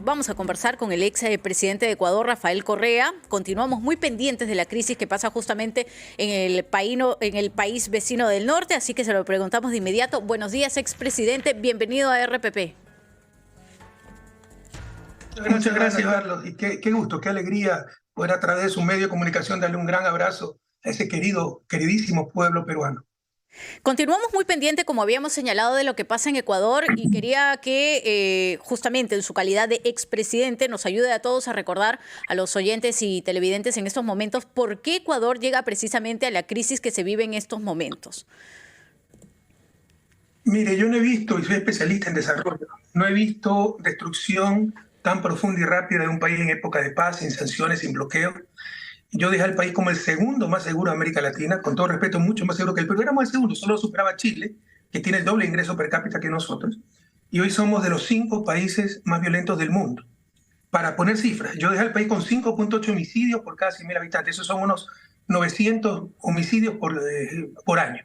vamos a conversar con el ex presidente de Ecuador, Rafael Correa. Continuamos muy pendientes de la crisis que pasa justamente en el país vecino del norte, así que se lo preguntamos de inmediato. Buenos días, expresidente. Bienvenido a RPP. Muchas gracias, Carlos. Y qué gusto, qué alegría poder a través de su medio de comunicación darle un gran abrazo a ese queridísimo pueblo peruano. Continuamos muy pendientes, como habíamos señalado, de lo que pasa en Ecuador y quería que justamente en su calidad de expresidente nos ayude a todos a recordar a los oyentes y televidentes en estos momentos por qué Ecuador llega precisamente a la crisis que se vive en estos momentos. Mire, yo no he visto, y soy especialista en desarrollo, no he visto destrucción tan profunda y rápida de un país en época de paz, sin sanciones, sin bloqueo. Yo dejé al país como el segundo más seguro de América Latina, con todo respeto, mucho más seguro que el Perú. Éramos el segundo, solo superaba Chile, que tiene el doble ingreso per cápita que nosotros. Y hoy somos de los 5 países más violentos del mundo. Para poner cifras, yo dejé al país con 5.8 homicidios por cada 100.000 habitantes. Esos son unos 900 homicidios por año.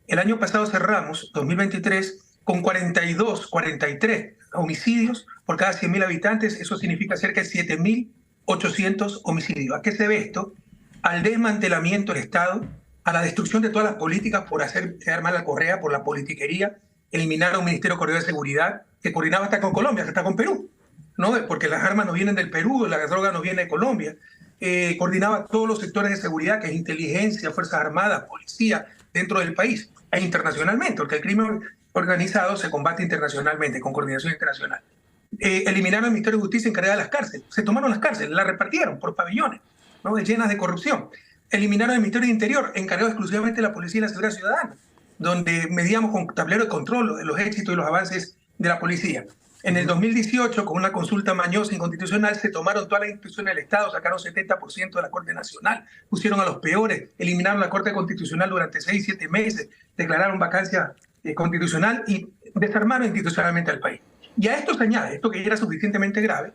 El año pasado cerramos, 2023, con 43 homicidios por cada 100.000 habitantes. Eso significa cerca de 7.800 homicidios. ¿A qué se ve esto? Al desmantelamiento del Estado, a la destrucción de todas las políticas por hacer quedar mal a Correa, por la politiquería, eliminar a un Ministerio de Seguridad que coordinaba hasta con Colombia, hasta con Perú, ¿no? Porque las armas no vienen del Perú, la droga no viene de Colombia. Coordinaba todos los sectores de seguridad, que es inteligencia, Fuerzas Armadas, policía, dentro del país e internacionalmente, porque el crimen organizado se combate internacionalmente, con coordinación internacional. Eliminaron el Ministerio de Justicia encargado de las cárceles. Se tomaron las cárceles, las repartieron por pabellones, ¿no? Llenas de corrupción. Eliminaron el Ministerio de Interior, encargado exclusivamente de la Policía y la Seguridad Ciudadana, donde medíamos con tablero de control los éxitos y los avances de la policía. En el 2018, con una consulta mañosa e inconstitucional, se tomaron todas las instituciones del Estado, sacaron 70% de la Corte Nacional, pusieron a los peores, eliminaron la Corte Constitucional durante 6-7 meses, declararon vacancia constitucional y desarmaron institucionalmente al país. Y a esto se añade, esto que ya era suficientemente grave,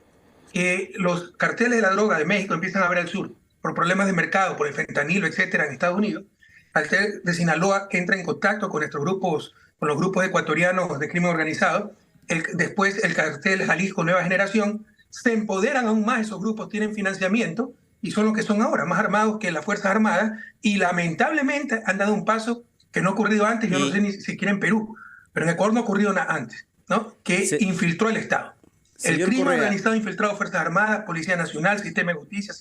que los carteles de la droga de México empiezan a ver al sur por problemas de mercado, por el fentanilo, etcétera, en Estados Unidos. El cartel de Sinaloa entra en contacto con nuestros grupos, con los grupos ecuatorianos de crimen organizado. Después el cartel Jalisco Nueva Generación, se empoderan aún más esos grupos, tienen financiamiento y son lo que son ahora, más armados que las Fuerzas Armadas, y lamentablemente han dado un paso que no ha ocurrido antes, yo no sé ni siquiera en Perú, pero en Ecuador no ha ocurrido nada antes, ¿no? Que infiltró el Estado. El crimen organizado ha infiltrado Fuerzas Armadas, Policía Nacional, Sistema de Justicia,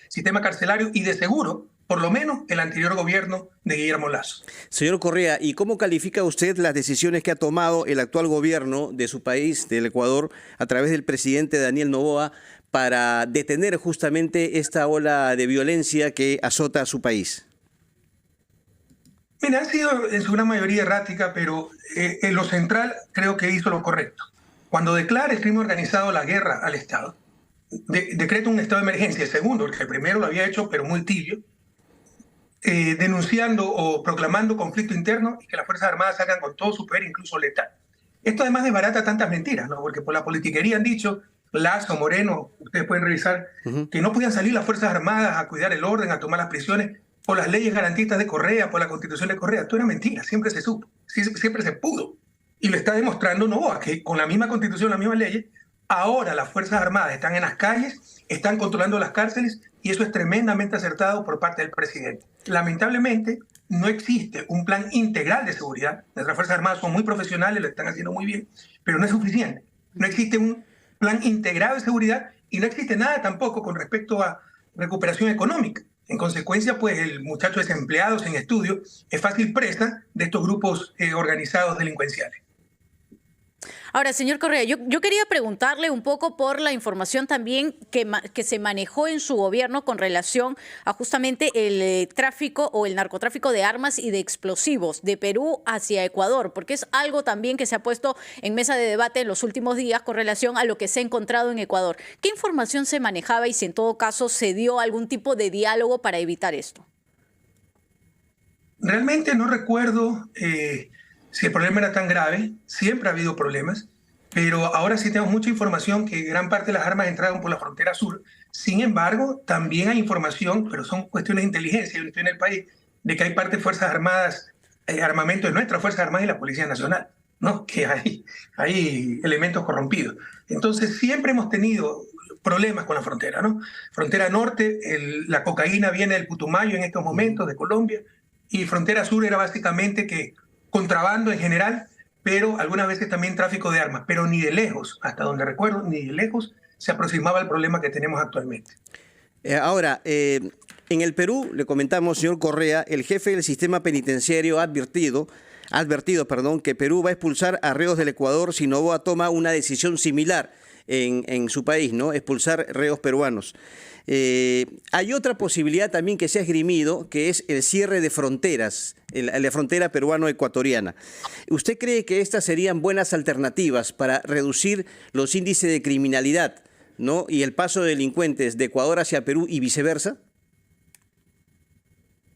Sistema Carcelario y de seguro, por lo menos, el anterior gobierno de Guillermo Lasso. Señor Correa, ¿y cómo califica usted las decisiones que ha tomado el actual gobierno de su país, del Ecuador, a través del presidente Daniel Noboa, para detener justamente esta ola de violencia que azota a su país? Mira, ha sido en su gran mayoría errática, pero en lo central creo que hizo lo correcto. Cuando declara el crimen organizado la guerra al Estado, decreta un estado de emergencia. El segundo, el que primero lo había hecho, pero muy tibio, denunciando o proclamando conflicto interno y que las Fuerzas Armadas salgan con todo su poder, incluso letal. Esto además desbarata tantas mentiras, ¿no? Porque por la politiquería han dicho, Lasso, Moreno, ustedes pueden revisar, que no podían salir las Fuerzas Armadas a cuidar el orden, a tomar las prisiones, por las leyes garantistas de Correa, por la Constitución de Correa. Esto era mentira, siempre se supo, siempre se pudo. Y lo está demostrando Noboa, que con la misma Constitución, las mismas leyes, ahora las Fuerzas Armadas están en las calles, están controlando las cárceles, y eso es tremendamente acertado por parte del presidente. Lamentablemente, no existe un plan integral de seguridad. Nuestras Fuerzas Armadas son muy profesionales, lo están haciendo muy bien, pero no es suficiente. No existe un plan integrado de seguridad y no existe nada tampoco con respecto a recuperación económica. En consecuencia, pues el muchacho desempleado sin estudio es fácil presa de estos grupos organizados delincuenciales. Ahora, señor Correa, yo quería preguntarle un poco por la información también que se manejó en su gobierno con relación a justamente el tráfico o el narcotráfico de armas y de explosivos de Perú hacia Ecuador, porque es algo también que se ha puesto en mesa de debate en los últimos días con relación a lo que se ha encontrado en Ecuador. ¿Qué información se manejaba y si en todo caso se dio algún tipo de diálogo para evitar esto? Realmente no recuerdo si el problema era tan grave. Siempre ha habido problemas, pero ahora sí tenemos mucha información que gran parte de las armas entraron por la frontera sur. Sin embargo, también hay información, pero son cuestiones de inteligencia en el país, de que hay parte de Fuerzas Armadas, armamento de nuestras Fuerzas Armadas y la Policía Nacional. ¿no? Que hay elementos corrompidos. Entonces siempre hemos tenido problemas con la frontera, ¿no? Frontera norte, la cocaína viene del Putumayo en estos momentos, de Colombia, y frontera sur era básicamente que contrabando en general, pero algunas veces también tráfico de armas, pero ni de lejos, hasta donde recuerdo, ni de lejos se aproximaba al problema que tenemos actualmente. Ahora, en el Perú, le comentamos, señor Correa, el jefe del sistema penitenciario ha advertido, que Perú va a expulsar a reos del Ecuador si Noboa toma una decisión similar en su país, ¿no? Expulsar reos peruanos. Hay otra posibilidad también que se ha esgrimido, que es el cierre de fronteras, la frontera peruano-ecuatoriana. ¿Usted cree que estas serían buenas alternativas para reducir los índices de criminalidad, ¿no? y el paso de delincuentes de Ecuador hacia Perú y viceversa?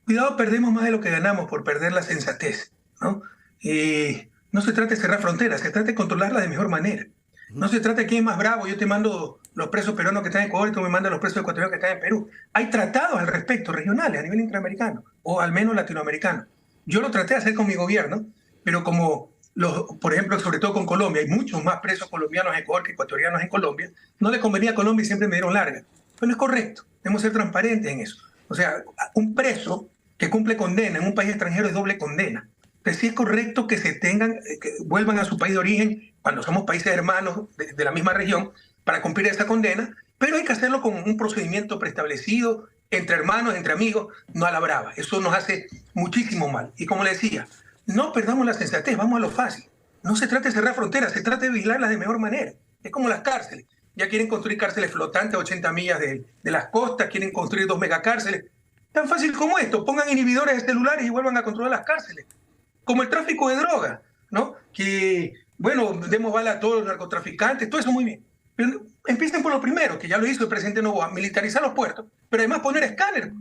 Cuidado, perdemos más de lo que ganamos por perder la sensatez, ¿no? No se trata de cerrar fronteras, se trata de controlarlas de mejor manera. No se trata de quién es más bravo, yo te mando los presos peruanos que están en Ecuador y tú me mandas los presos ecuatorianos que están en Perú. Hay tratados al respecto, regionales, a nivel interamericano, o al menos latinoamericano. Yo lo traté de hacer con mi gobierno, pero como, por ejemplo, sobre todo con Colombia, hay muchos más presos colombianos en Ecuador que ecuatorianos en Colombia, no le convenía a Colombia y siempre me dieron larga. Pero no es correcto, debemos ser transparentes en eso. O sea, un preso que cumple condena en un país extranjero es doble condena. Entonces sí es correcto que que vuelvan a su país de origen cuando somos países hermanos de la misma región para cumplir esa condena, pero hay que hacerlo con un procedimiento preestablecido entre hermanos, entre amigos, no a la brava. Eso nos hace muchísimo mal. Y como le decía, no perdamos la sensatez, vamos a lo fácil. No se trata de cerrar fronteras, se trata de vigilarlas de mejor manera. Es como las cárceles. Ya quieren construir cárceles flotantes a 80 millas de las costas, quieren construir 2 megacárceles. Tan fácil como esto, pongan inhibidores de celulares y vuelvan a controlar las cárceles. Como el tráfico de drogas, ¿no? Que, bueno, demos bala a todos los narcotraficantes, todo eso muy bien. Pero empiecen por lo primero, que ya lo hizo el presidente Noboa, militarizar los puertos, pero además poner escáner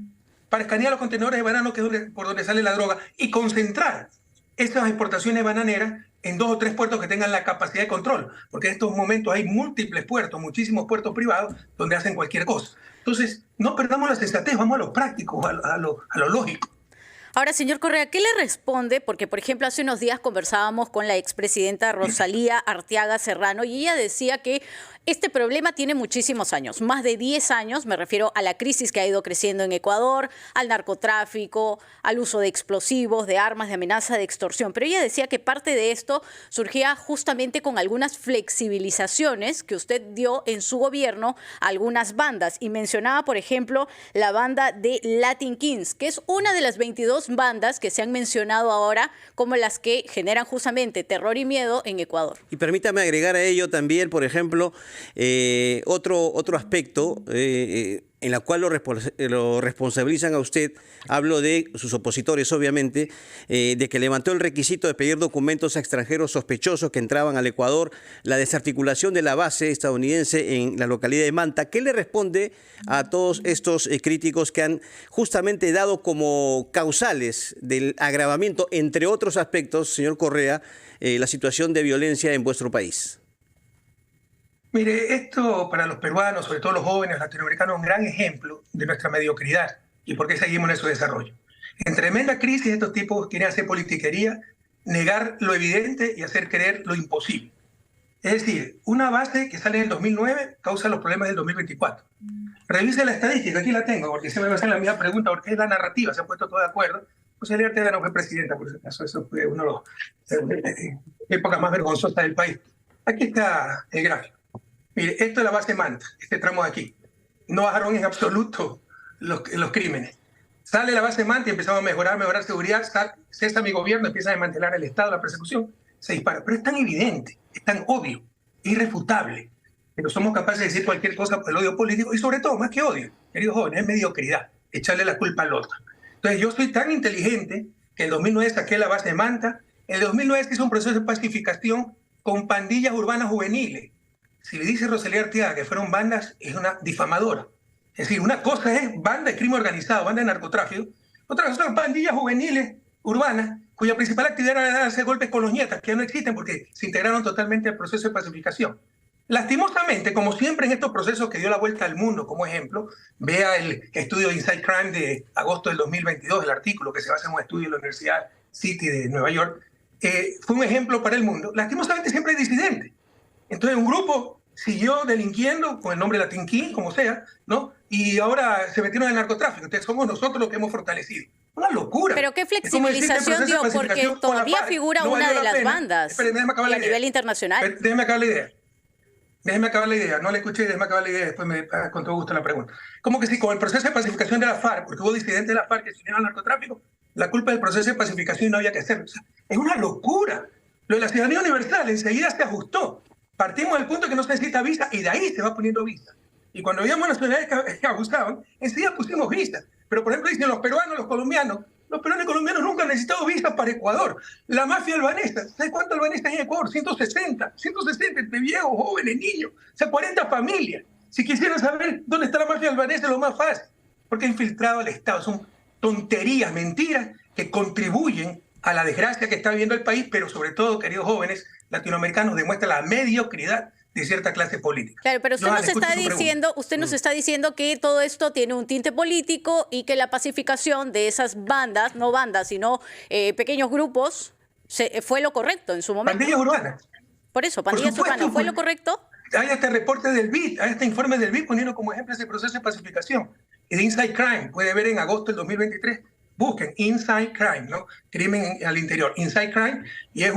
para escanear los contenedores de banano que es por donde sale la droga y concentrar estas exportaciones bananeras en 2 o 3 puertos que tengan la capacidad de control, porque en estos momentos hay múltiples puertos, muchísimos puertos privados donde hacen cualquier cosa. Entonces, no perdamos la sensatez, vamos a lo práctico, a lo lógico. Ahora, señor Correa, ¿qué le responde? Porque, por ejemplo, hace unos días conversábamos con la expresidenta Rosalía Arteaga Serrano y ella decía que este problema tiene muchísimos años, más de 10 años, me refiero a la crisis que ha ido creciendo en Ecuador, al narcotráfico, al uso de explosivos, de armas, de amenaza, de extorsión. Pero ella decía que parte de esto surgía justamente con algunas flexibilizaciones que usted dio en su gobierno a algunas bandas. Y mencionaba, por ejemplo, la banda de Latin Kings, que es una de las 22 bandas que se han mencionado ahora como las que generan justamente terror y miedo en Ecuador. Y permítame agregar a ello también, por ejemplo, otro aspecto en la cual lo responsabilizan a usted, hablo de sus opositores obviamente, de que levantó el requisito de pedir documentos a extranjeros sospechosos que entraban al Ecuador, la desarticulación de la base estadounidense en la localidad de Manta. ¿Qué le responde a todos estos críticos que han justamente dado como causales del agravamiento, entre otros aspectos, señor Correa, la situación de violencia en vuestro país? Mire, esto para los peruanos, sobre todo los jóvenes latinoamericanos, es un gran ejemplo de nuestra mediocridad y por qué seguimos en su desarrollo. En tremenda crisis, estos tipos quieren hacer politiquería, negar lo evidente y hacer creer lo imposible. Es decir, una base que sale en el 2009 causa los problemas del 2024. Revise la estadística, aquí la tengo, porque se me va a hacer la misma pregunta, porque es la narrativa, se ha puesto todo de acuerdo. Rosalía Arteaga no fue presidenta, por ese caso, eso fue una de las épocas más vergonzosas del país. Aquí está el gráfico. Mire, esto es la base Manta, este tramo de aquí. No bajaron en absoluto los crímenes. Sale la base Manta y empezamos a mejorar seguridad, cesa mi gobierno, empieza a desmantelar el Estado, la persecución, se dispara. Pero es tan evidente, es tan obvio, es irrefutable, pero somos capaces de decir cualquier cosa por el odio político y sobre todo, más que odio, queridos jóvenes, es mediocridad, echarle la culpa al otro. Entonces yo soy tan inteligente que en el 2009 saqué la base Manta, en el 2009 se hizo un proceso de pacificación con pandillas urbanas juveniles. Si le dice Rosalía Arteaga que fueron bandas, es una difamadora. Es decir, una cosa es banda de crimen organizado, banda de narcotráfico, otra cosa son pandillas juveniles urbanas, cuya principal actividad era hacer golpes con los nietas, que ya no existen porque se integraron totalmente al proceso de pacificación. Lastimosamente, como siempre en estos procesos que dio la vuelta al mundo, como ejemplo, vea el estudio de Inside Crime de agosto del 2022, el artículo que se basa en un estudio de la Universidad City de Nueva York, fue un ejemplo para el mundo. Lastimosamente siempre hay disidentes. Entonces un grupo siguió delinquiendo con el nombre Latin King, como sea, ¿no? Y ahora se metieron en el narcotráfico. Entonces somos nosotros los que hemos fortalecido. Una locura. Pero ¿qué flexibilización dio? Porque todavía figura una de las bandas a nivel internacional. Déjeme acabar la idea. Déjeme acabar la idea. No la escuché, déjeme acabar la idea. Después con todo gusto la pregunta. ¿Cómo que sí? Con el proceso de pacificación de la FARC, porque hubo disidentes de la FARC que se unieron al narcotráfico, la culpa del proceso de pacificación y no había que hacerlo. O sea, es una locura. Lo de la ciudadanía universal enseguida se ajustó. Partimos del punto que no se necesita visa y de ahí se va poniendo visa. Y cuando veíamos nacionalidades que abusaban, enseguida pusimos visas. Pero, por ejemplo, dicen los peruanos, los colombianos y colombianos nunca han necesitado visas para Ecuador. La mafia albanesa, ¿sabes cuántos albaneses hay en Ecuador? 160 entre viejos, jóvenes, niños. O sea, 40 familias. Si quisieran saber dónde está la mafia albanesa, es lo más fácil. Porque ha infiltrado al Estado. Son tonterías, mentiras que contribuyen a la desgracia que está viviendo el país, pero sobre todo, queridos jóvenes latinoamericanos, demuestra la mediocridad de cierta clase política. Claro, pero usted nos está diciendo que todo esto tiene un tinte político y que la pacificación de esas bandas, no bandas, sino pequeños grupos, fue lo correcto en su momento. Pandillas urbanas. Por eso, pandillas urbanas, ¿fue lo correcto? Hay este reporte del BID, hay este informe del BID poniendo como ejemplo ese proceso de pacificación. Y de Inside Crime, puede ver en agosto del 2023, busquen Inside Crime, ¿no? Crimen al interior, Inside Crime, y es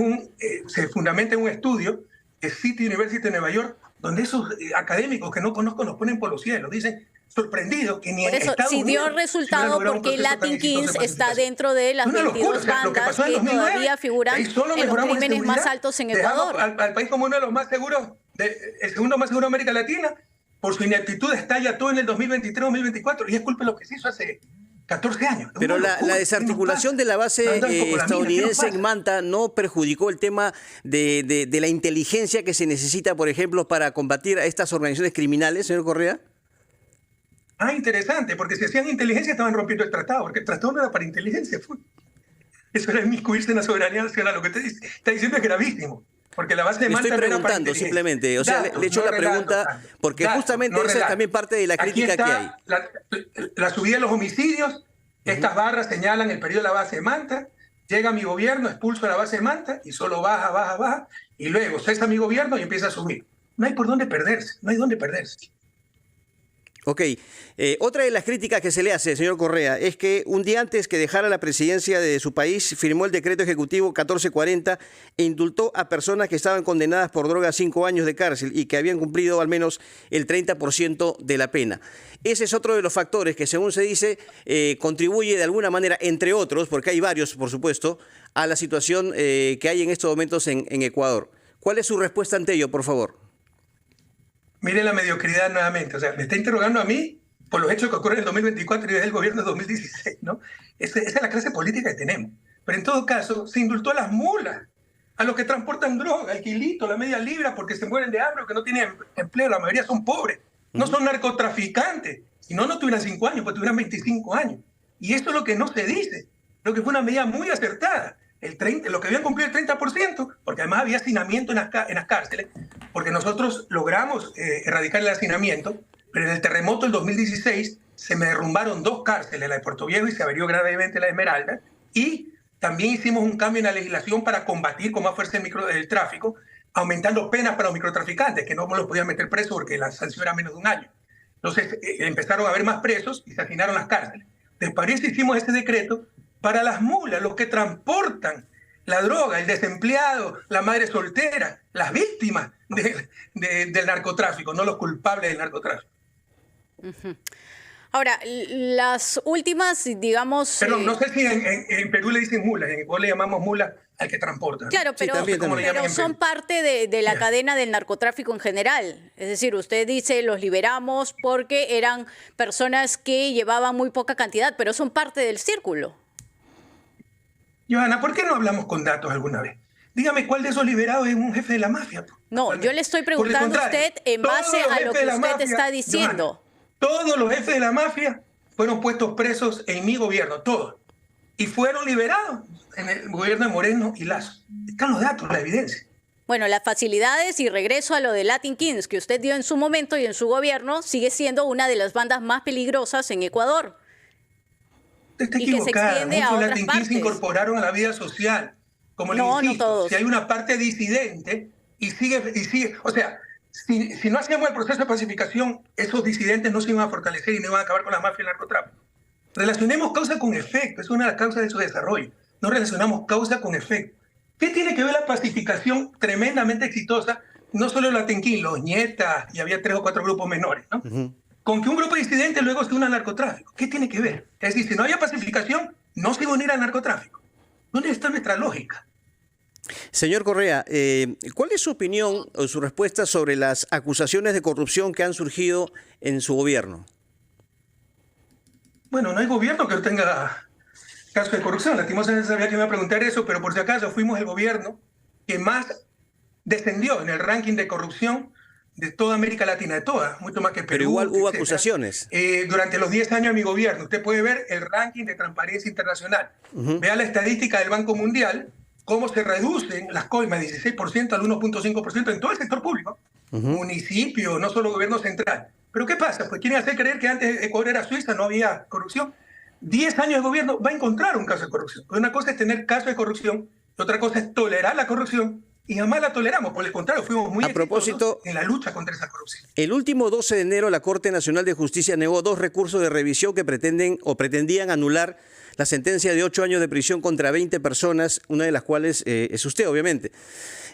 se fundamenta en un estudio de City University de Nueva York, donde esos académicos que no conozco nos ponen por los cielos, dicen sorprendidos que ni en Estados Unidos... Si dio resultado porque Latin Kings está dentro de las 22 bandas que todavía figuran en los crímenes más altos en Ecuador. Al país como uno de los más seguros, el segundo más seguro de América Latina, por su ineptitud estalla todo en el 2023-2024, y es culpa de lo que se hizo hace 14 años. Pero la desarticulación de la base estadounidense en Manta no perjudicó el tema de la inteligencia que se necesita, por ejemplo, para combatir a estas organizaciones criminales, señor Correa. Interesante, porque si hacían inteligencia estaban rompiendo el tratado, porque el tratado no era para inteligencia. Eso era inmiscuirse en la soberanía nacional. Lo que usted está diciendo es gravísimo. Porque la base de Manta estoy preguntando simplemente, o sea, le he hecho la pregunta porque justamente esa es también parte de la crítica que hay. La subida de los homicidios, estas barras señalan el periodo de la base de Manta, llega mi gobierno, expulso a la base de Manta y solo baja, y luego cesa mi gobierno y empieza a subir. No hay por dónde perderse, no hay dónde perderse. Ok. Otra de las críticas que se le hace, señor Correa, es que un día antes que dejara la presidencia de su país, firmó el decreto ejecutivo 1440 e indultó a personas que estaban condenadas por droga a 5 años de cárcel y que habían cumplido al menos el 30% de la pena. Ese es otro de los factores que, según se dice, contribuye de alguna manera, entre otros, porque hay varios, por supuesto, a la situación que hay en estos momentos en Ecuador. ¿Cuál es su respuesta ante ello, por favor? Mire la mediocridad nuevamente. O sea, me está interrogando a mí por los hechos que ocurren en el 2024 y desde el gobierno de 2016, ¿no? Esa es la clase política que tenemos. Pero en todo caso, se indultó a las mulas, a los que transportan droga, el kilito, la media libra, porque se mueren de hambre o que no tienen empleo. La mayoría son pobres. No son narcotraficantes. Si no tuvieran 5 años, pues tuvieran 25 años. Y eso es lo que no se dice. Creo que fue una medida muy acertada. Lo que habían cumplido el 30%, porque además había hacinamiento en las cárceles, porque nosotros logramos erradicar el hacinamiento, pero en el terremoto del 2016 se me derrumbaron 2 cárceles, la de Puerto Viejo y se averió gravemente la de Esmeralda, y también hicimos un cambio en la legislación para combatir con más fuerza el tráfico, aumentando penas para los microtraficantes, que no los podían meter presos porque la sanción era menos de 1 año. Entonces empezaron a haber más presos y se hacinaron las cárceles. Después hicimos ese decreto para las mulas, los que transportan la droga, el desempleado, la madre soltera, las víctimas del narcotráfico, no los culpables del narcotráfico. Ahora, las últimas, digamos... Perdón, no sé si en Perú le dicen mulas, en Ecuador le llamamos mulas al que transporta. Claro, pero, sí, pero son parte de la cadena del narcotráfico en general. Es decir, usted dice los liberamos porque eran personas que llevaban muy poca cantidad, pero son parte del círculo. Johanna, ¿por qué no hablamos con datos alguna vez? Dígame cuál de esos liberados es un jefe de la mafia. No, yo le estoy preguntando a usted en base a lo que usted está diciendo. Johanna, todos los jefes de la mafia fueron puestos presos en mi gobierno, todos. Y fueron liberados en el gobierno de Moreno y Lazo. Están los datos, la evidencia. Bueno, las facilidades y regreso a lo de Latin Kings que usted dio en su momento y en su gobierno sigue siendo una de las bandas más peligrosas en Ecuador. Está equivocada. Muchos Latin Kings se incorporaron a la vida social. como No, le no insisto, todos. si hay una parte disidente y sigue, o sea, si no hacíamos el proceso de pacificación, esos disidentes no se iban a fortalecer y no iban a acabar con la mafia y el narcotráfico. Relacionemos causa con efecto, es una de las causas de su desarrollo. No relacionamos causa con efecto. ¿Qué tiene que ver la pacificación tremendamente exitosa? No solo la Tenquín, los Nietas, y había 3 o 4 grupos menores, ¿no? Con que un grupo disidente luego se una al narcotráfico. ¿Qué tiene que ver? Es decir, si no había pacificación, no se iba a unir al narcotráfico. ¿Dónde está nuestra lógica? Señor Correa, ¿cuál es su opinión o su respuesta sobre las acusaciones de corrupción que han surgido en su gobierno? Bueno, no hay gobierno que no tenga casos de corrupción. Lastimosamente sabía que me iba a preguntar eso, pero por si acaso fuimos el gobierno que más descendió en el ranking de corrupción de toda América Latina, de toda, mucho más que Perú. Pero igual hubo etcétera. acusaciones. Durante los 10 años de mi gobierno, usted puede ver el ranking de Transparencia Internacional. Vea la estadística del Banco Mundial, cómo se reducen las coimas de 16% al 1.5% en todo el sector público, municipio, no solo gobierno central. Pero ¿qué pasa? Pues quieren hacer creer que antes Ecuador era Suiza, no había corrupción. 10 años de gobierno va a encontrar un caso de corrupción. Una cosa es tener casos de corrupción, y otra cosa es tolerar la corrupción, y jamás la toleramos. Por el contrario, fuimos muy exitosos en la lucha contra esa corrupción. El último 12 de enero, la Corte Nacional de Justicia negó 2 recursos de revisión que pretendían anular la sentencia de 8 años de prisión contra 20 personas, una de las cuales es usted, obviamente.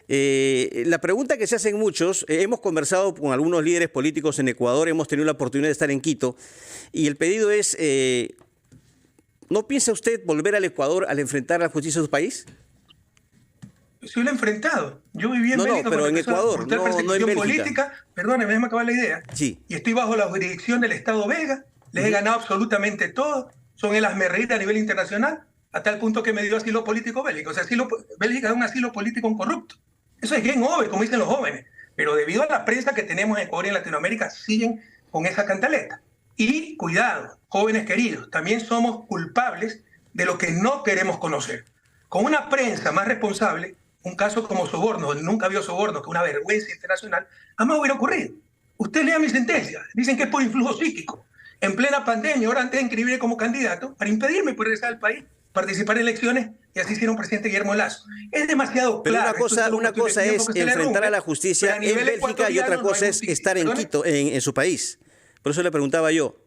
La pregunta que se hacen muchos, hemos conversado con algunos líderes políticos en Ecuador, hemos tenido la oportunidad de estar en Quito, y el pedido es, ¿no piensa usted volver al Ecuador al enfrentar la justicia de su país? Yo lo he enfrentado. Yo viví en Bélgica, pero en Ecuador, no en Bélgica. Política. Perdóneme, déjame acabar la idea. Sí. Y estoy bajo la jurisdicción del Estado belga. Les he ganado absolutamente todo. Son el hazmerreír a nivel internacional, a tal punto que me dio asilo político Bélgica. O sea, Bélgica es un asilo político corrupto. Eso es game over, como dicen los jóvenes. Pero debido a la prensa que tenemos en Ecuador y en Latinoamérica, siguen con esa cantaleta. Y cuidado, jóvenes queridos, también somos culpables de lo que no queremos conocer. Con una prensa más responsable, un caso como soborno, donde nunca había soborno, que es una vergüenza internacional, jamás hubiera ocurrido. Usted lea mi sentencia, dicen que es por influjo psíquico. En plena pandemia, ahora antes de inscribirme como candidato, para impedirme poder regresar al país, participar en elecciones, y así hicieron presidente Guillermo Lasso. Es demasiado claro. Pero una cosa es enfrentar a la justicia en Bélgica y otra cosa es estar en Quito, en su país. Por eso le preguntaba yo.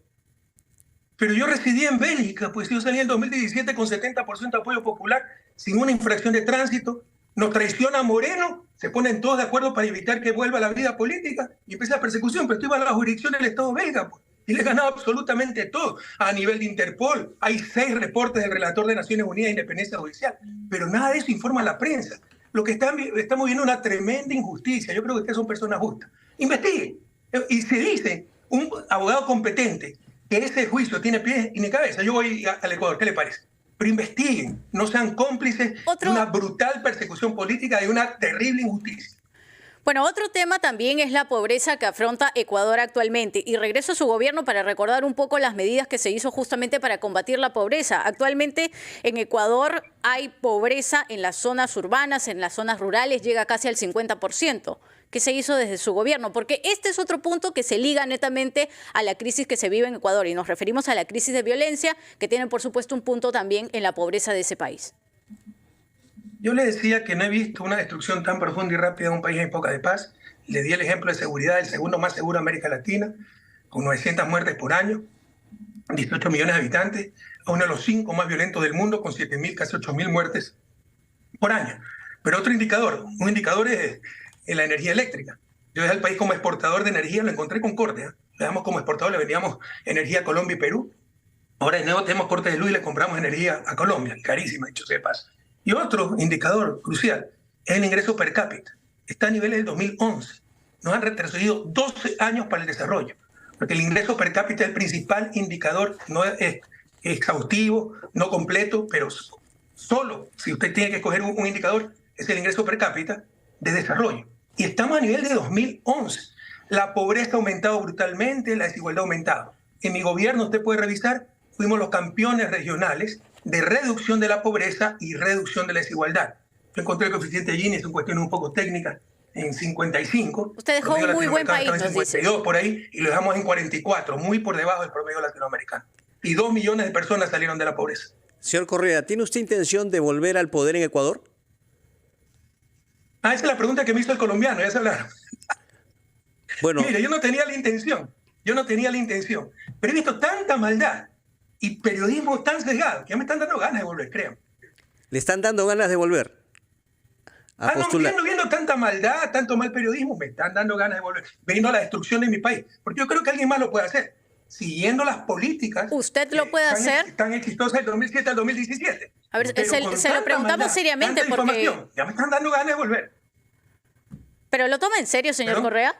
Pero yo residí en Bélgica, pues yo salí en 2017 con 70% de apoyo popular, sin una infracción de tránsito. Nos traiciona Moreno, se ponen todos de acuerdo para evitar que vuelva a la vida política y empieza la persecución, pero estoy bajo la jurisdicción del Estado belga, pues, y le he ganado absolutamente todo. A nivel de Interpol, hay 6 reportes del relator de Naciones Unidas de Independencia Judicial, pero nada de eso informa a la prensa. Lo que estamos viendo es una tremenda injusticia. Yo creo que ustedes son personas justas. Investiguen. Y se dice, un abogado competente, que ese juicio tiene pies y ni cabeza. Yo voy al Ecuador, ¿qué le parece? Pero investiguen, no sean cómplices de una brutal persecución política y una terrible injusticia. Bueno, otro tema también es la pobreza que afronta Ecuador actualmente. Y regreso a su gobierno para recordar un poco las medidas que se hizo justamente para combatir la pobreza. Actualmente en Ecuador hay pobreza en las zonas urbanas, en las zonas rurales, llega casi al 50%. ¿Qué se hizo desde su gobierno? Porque este es otro punto que se liga netamente a la crisis que se vive en Ecuador. Y nos referimos a la crisis de violencia, que tiene por supuesto un punto también en la pobreza de ese país. Yo le decía que no he visto una destrucción tan profunda y rápida de un país en época de paz. Le di el ejemplo de seguridad, el segundo más seguro de América Latina, con 900 muertes por año, 18 millones de habitantes, a uno de los 5 más violentos del mundo, con 7.000, casi 8.000 muertes por año. Pero otro indicador, un indicador es la energía eléctrica. Yo dejé al país como exportador de energía, lo encontré con corte. Le damos como exportador, le vendíamos energía a Colombia y Perú. Ahora de nuevo tenemos corte de luz y le compramos energía a Colombia, carísima, dicho sea de paso. Y otro indicador crucial es el ingreso per cápita. Está a niveles del 2011. Nos han retrocedido 12 años para el desarrollo, porque el ingreso per cápita es el principal indicador, no es exhaustivo, no completo, pero solo si usted tiene que escoger un indicador, es el ingreso per cápita de desarrollo. Y estamos a nivel de 2011. La pobreza ha aumentado brutalmente, la desigualdad ha aumentado. En mi gobierno, usted puede revisar, fuimos los campeones regionales de reducción de la pobreza y reducción de la desigualdad. Yo encontré el coeficiente Gini, es una cuestión un poco técnica, en 55. Usted dejó un muy buen país, en 52 por ahí, y lo dejamos en 44, muy por debajo del promedio latinoamericano. Y 2 millones de personas salieron de la pobreza. Señor Correa, ¿tiene usted intención de volver al poder en Ecuador? Ah, esa es la pregunta que me hizo el colombiano, ya se hablaron. Bueno, Mire, yo no tenía la intención, pero he visto tanta maldad y periodismo tan sesgado que ya me están dando ganas de volver, créanme. le están dando ganas de volver a postular. Viendo tanta maldad, tanto mal periodismo, me están dando ganas de volver, viendo la destrucción de mi país, porque yo creo que alguien más lo puede hacer, siguiendo las políticas. ¿Usted lo puede hacer? Tan exitosas del 2007 al 2017. A ver, Pero se con lo tanta preguntamos maldad, seriamente tanta porque... información, ya me están dando ganas de volver. ¿Pero lo toma en serio, señor ¿Perdón? Correa?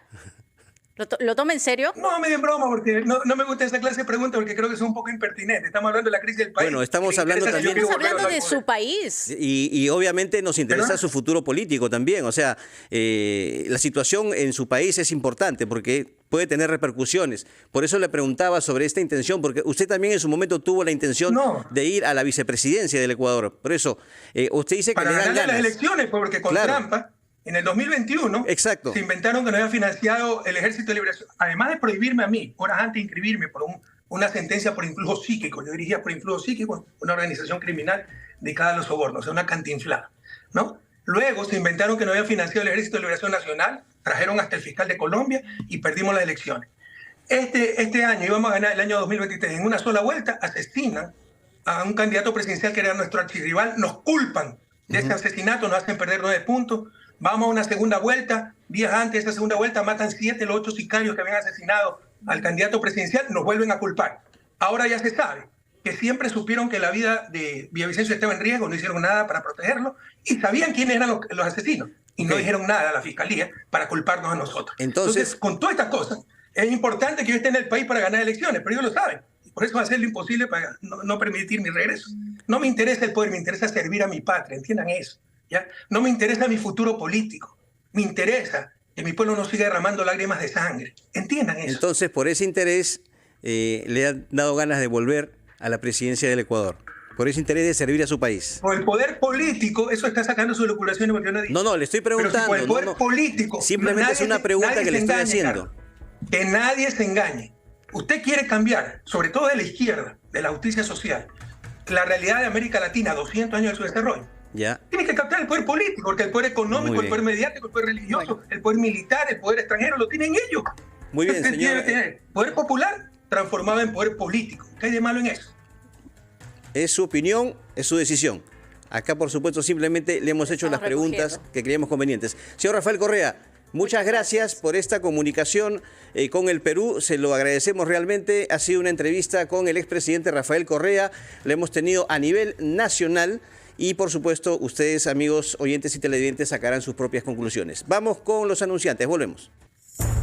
¿Lo toma en serio? No, me den broma, porque no me gusta esa clase de preguntas, porque creo que son un poco impertinentes. Estamos hablando de la crisis del país. Bueno, estamos Me hablando interesa si yo también- quiero Estamos volver o hablando no de al su poder. país. Y obviamente nos interesa ¿Perdón? su futuro político también. O sea, la situación en su país es importante porque puede tener repercusiones. Por eso le preguntaba sobre esta intención, porque usted también en su momento tuvo la intención No. de ir a la vicepresidencia del Ecuador. Por eso, usted dice que Para le dan ganar las ganas. elecciones, porque con Claro. trampa, en el 2021, Exacto. se inventaron que no había financiado el Ejército de Liberación. Además de prohibirme a mí, horas antes de inscribirme por una sentencia por influjo psíquico. Yo dirigía por influjo psíquico una organización criminal dedicada a los sobornos, o sea, una cantinflada, ¿no? Luego se inventaron que no había financiado el Ejército de Liberación Nacional, trajeron hasta el fiscal de Colombia y perdimos las elecciones. Este año íbamos a ganar el año 2023. En una sola vuelta asesinan a un candidato presidencial que era nuestro archirrival, nos culpan de ese asesinato, nos hacen perder 9 puntos. Vamos a una segunda vuelta, días antes de esa segunda vuelta matan 7 los 8 sicarios que habían asesinado al candidato presidencial, nos vuelven a culpar. Ahora ya se sabe que siempre supieron que la vida de Villavicencio estaba en riesgo, no hicieron nada para protegerlo y sabían quiénes eran los asesinos y no Ok. dijeron nada a la fiscalía para culparnos a nosotros. Entonces, Con todas estas cosas, es importante que yo esté en el país para ganar elecciones, pero ellos lo saben. Por eso va a ser lo imposible para no permitir mi regreso. No me interesa el poder, me interesa servir a mi patria, entiendan eso. ¿Ya? No me interesa mi futuro político, me interesa que mi pueblo no siga derramando lágrimas de sangre. Entiendan eso. Entonces, por ese interés, le han dado ganas de volver a la presidencia del Ecuador. Por ese interés de servir a su país. Por el poder político, eso está sacando sus locuraciones porque yo no he dicho. No, le estoy Pero si preguntando. por el poder no. político. Simplemente es una pregunta nadie que le se estoy engañe, haciendo. Carlos. Que nadie se engañe. Usted quiere cambiar, sobre todo de la izquierda, de la justicia social, la realidad de América Latina, 200 años de su desarrollo. Ya. Tiene que captar el poder político, porque el poder Muy económico, bien. el poder mediático, el poder religioso, el poder militar, el poder extranjero, lo tienen ellos. Muy bien, Usted señor. tiene que tener poder popular transformado en poder político. ¿Qué hay de malo en eso? Es su opinión, es su decisión. Acá, por supuesto, simplemente le hemos hecho Estamos las preguntas recogiendo. que creíamos convenientes. Señor Rafael Correa, muchas gracias por esta comunicación con el Perú. Se lo agradecemos realmente. Ha sido una entrevista con el expresidente Rafael Correa. La hemos tenido a nivel nacional. Y, por supuesto, ustedes, amigos oyentes y televidentes, sacarán sus propias conclusiones. Vamos con los anunciantes. Volvemos.